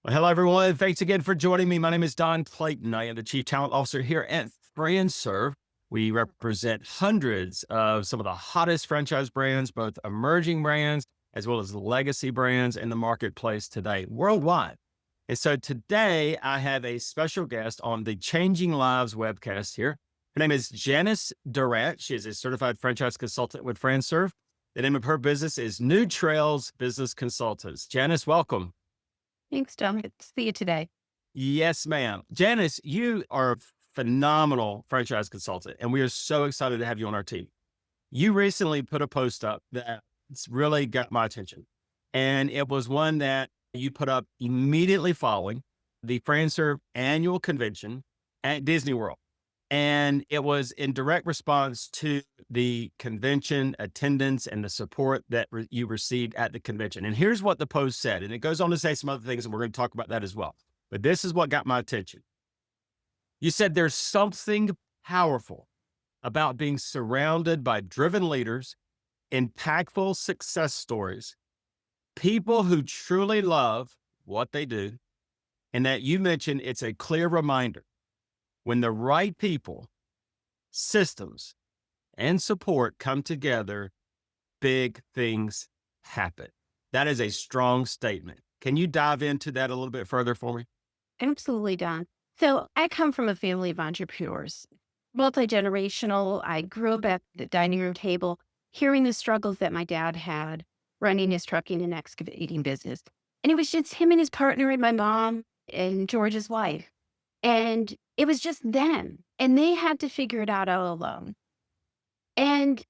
Well, hello, everyone. Thanks again for joining me. My name is Don Clayton. I am the Chief Talent Officer here at Fran Serve. We represent hundreds of some of the hottest franchise brands, both emerging brands as well as legacy brands in the marketplace today worldwide. And so today I have a special guest on the Changing Lives webcast here. Her name is Janice Durant. She is a certified franchise consultant with Fran Serve. The name of her business is New Trails Business Consultants. Janice, welcome. Thanks, Dom. Good to see you today. Yes, ma'am. Janice, you are a phenomenal franchise consultant, and we are so excited to have you on our team. You recently put a post up that's really got my attention. And it was one that you put up immediately following the FranServe annual convention at Disney World. And it was in direct response to the convention attendance and the support that you received at the convention. And here's what the post said. And it goes on to say some other things, and we're going to talk about that as well. But this is what got my attention. You said there's something powerful about being surrounded by driven leaders, impactful success stories, people who truly love what they do, and that you mentioned it's a clear reminder when the right people, systems, and support come together, big things happen. That is a strong statement. Can you dive into that a little bit further for me? Absolutely, Don. So I come from a family of entrepreneurs, multi-generational. I grew up at the dining room table, hearing the struggles that my dad had running his trucking and excavating business. And it was just him and his partner and my mom and George's wife. And it was just them. And they had to figure it out all alone. And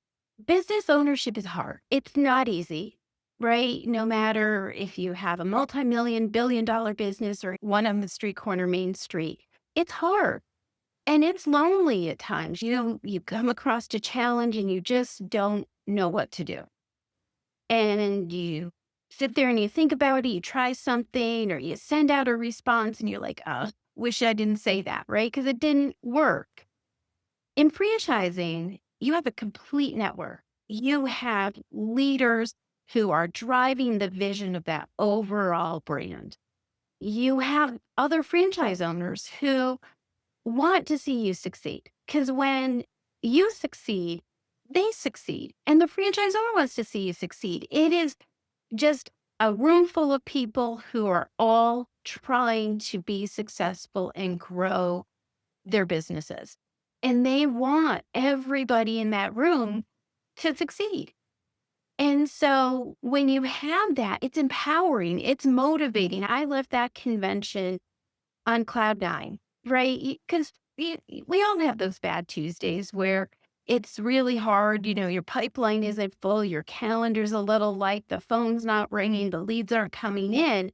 business ownership is hard. It's not easy, right? No matter if you have a multi-million, billion-dollar business or one on the street corner, Main Street, it's hard and it's lonely at times. You come across a challenge and you just don't know what to do. And you sit there and you think about it, you try something or you send out a response and you're like, oh, wish I didn't say that, right? Because it didn't work. In franchising, you have a complete network. You have leaders who are driving the vision of that overall brand. You have other franchise owners who want to see you succeed because when you succeed, they succeed. And the franchisor wants to see you succeed. It is just a room full of people who are all trying to be successful and grow their businesses. And they want everybody in that room to succeed. And so when you have that, it's empowering, it's motivating. I left that convention on cloud nine, right? Because we all have those bad Tuesdays where it's really hard. Your pipeline isn't full, your calendar's a little light, the phone's not ringing, the leads aren't coming in.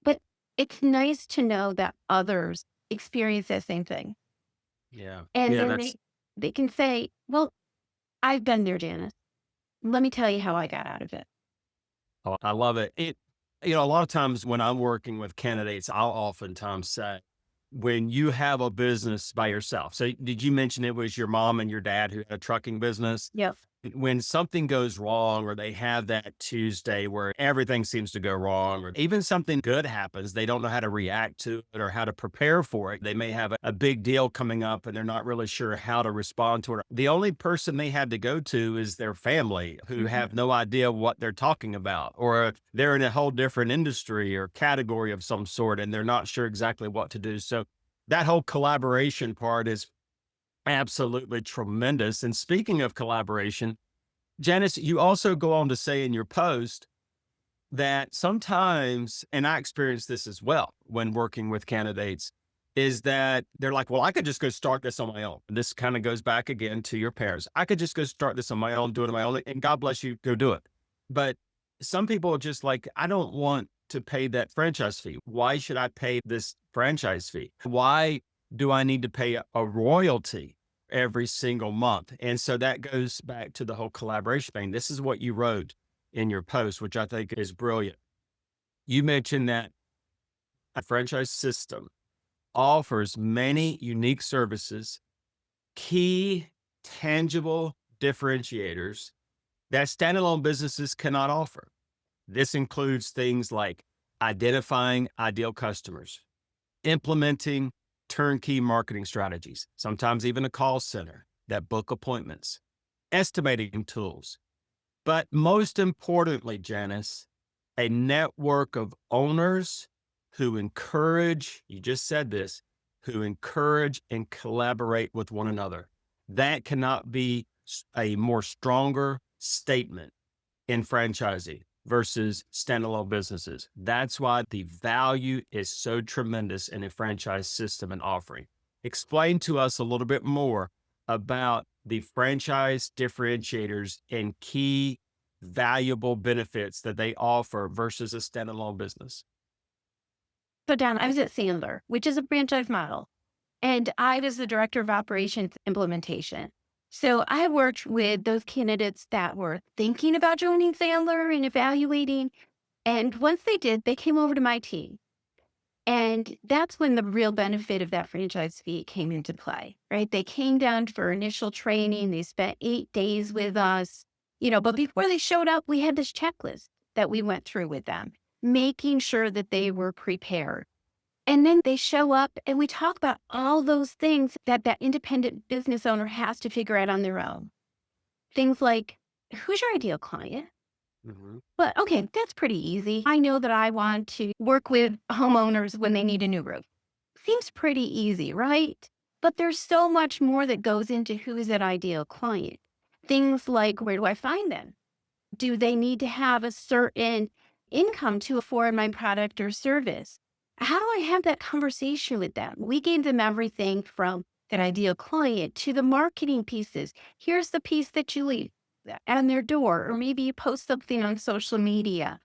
But it's nice to know that others experience that same thing. Yeah. And Yeah, then that's they can say, well, I've been there, Janice. Let me tell you how I got out of it. oh, I love it. A lot of times when I'm working with candidates, I'll oftentimes say, when you have a business by yourself. So did you mention it was your mom and your dad who had a trucking business? Yep. When something goes wrong or they have that Tuesday where everything seems to go wrong, or even something good happens, they don't know how to react to it or how to prepare for it. They may have a big deal coming up and they're not really sure how to respond to it. The only person they have to go to is their family, who Mhm. have no idea what they're talking about, or they're in a whole different industry or category of some sort and they're not sure exactly what to do. So that whole collaboration part is absolutely tremendous. And speaking of collaboration, Janice, you also go on to say in your post that sometimes, and I experienced this as well when working with candidates, is that they're like, well, I could just go start this on my own. And this kind of goes back again to your parents. I could just go start this on my own, do it on my own, and God bless you, go do it. But some people are just like, I don't want to pay that franchise fee. Why should I pay this franchise fee? Why do I need to pay a royalty every single month? And so that goes back to the whole collaboration thing. This is what you wrote in your post, which I think is brilliant. You mentioned that a franchise system offers many unique services, key tangible differentiators that standalone businesses cannot offer. This includes things like identifying ideal customers, implementing turnkey marketing strategies, sometimes even a call center that book appointments, estimating tools. But most importantly, Janice, a network of owners who encourage, you just said this, who encourage and collaborate with one another. That cannot be a more stronger statement in franchising versus standalone businesses. That's why the value is so tremendous in a franchise system and offering. Explain to us a little bit more about the franchise differentiators and key valuable benefits that they offer versus a standalone business. So, Don, I was at Sandler, which is a franchise model, and I was the director of operations implementation. So I worked with those candidates that were thinking about joining Sandler and evaluating. And once they did, they came over to my team. And that's when the real benefit of that franchise fee came into play, right? They came down for initial training. They spent 8 days with us, but before they showed up, we had this checklist that we went through with them, making sure that they were prepared. And then they show up and we talk about all those things that that independent business owner has to figure out on their own. Things like, who's your ideal client? Mhm. But okay, that's pretty easy. I know that I want to work with homeowners when they need a new roof. Seems pretty easy, right? But there's so much more that goes into who is that ideal client. Things like, where do I find them? Do they need to have a certain income to afford my product or service? How do I have that conversation with them? We gave them everything from that ideal client to the marketing pieces. Here's the piece that you leave on their door, or maybe you post something on social media,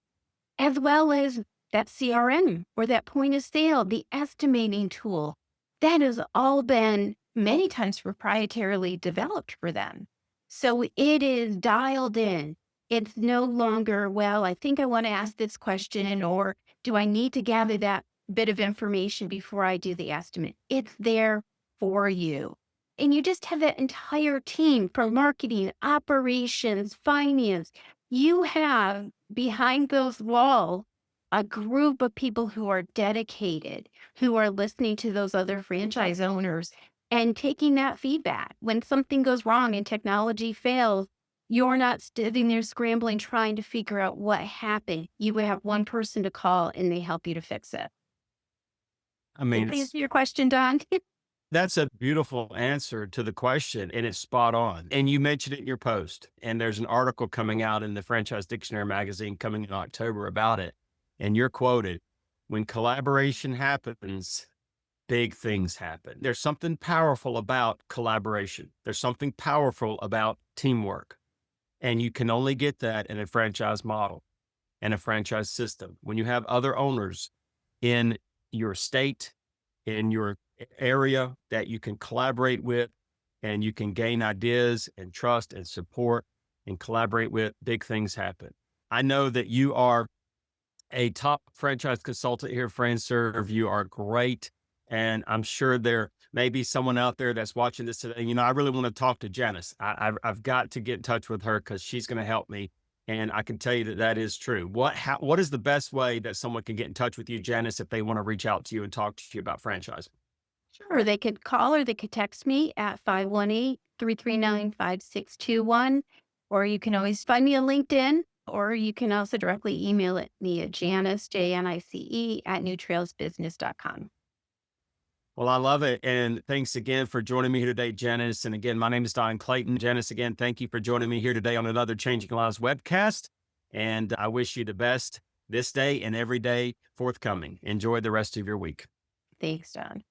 as well as that CRM or that point of sale, the estimating tool. That has all been many times proprietarily developed for them. So it is dialed in. It's no longer, well, I think I want to ask this question, or do I need to gather that bit of information before I do the estimate? It's there for you. And you just have that entire team from marketing, operations, finance. You have behind those walls a group of people who are dedicated, who are listening to those other franchise owners and taking that feedback. When something goes wrong and technology fails, you're not sitting there scrambling, trying to figure out what happened. You have one person to call and they help you to fix it. I mean, Does that answer your question, Don? that's a beautiful answer to the question, and it's spot on. And you mentioned it in your post, and there's an article coming out in the Franchise Dictionary magazine coming in October about it. And you're quoted, when collaboration happens, big things happen. There's something powerful about collaboration. There's something powerful about teamwork. And you can only get that in a franchise model and a franchise system. When you have other owners in your state, in your area that you can collaborate with and you can gain ideas and trust and support and collaborate with, big things happen. I know that you are a top franchise consultant here, Fran Serve. You are great. And I'm sure there may be someone out there that's watching this today. I really want to talk to Janice. I've got to get in touch with her because she's going to help me. And I can tell you that that is true. What is the best way that someone can get in touch with you, Janice, if they want to reach out to you and talk to you about franchising? Sure. They could call or they could text me at 518-339-5621. Or you can always find me on LinkedIn, or you can also directly email it me at Janice, Janice, at newtrailsbusiness.com. Well, I love it. And thanks again for joining me here today, Janice. And again, my name is Don Clayton. Janice, again, thank you for joining me here today on another Changing Lives webcast. And I wish you the best this day and every day forthcoming. Enjoy the rest of your week. Thanks, Don.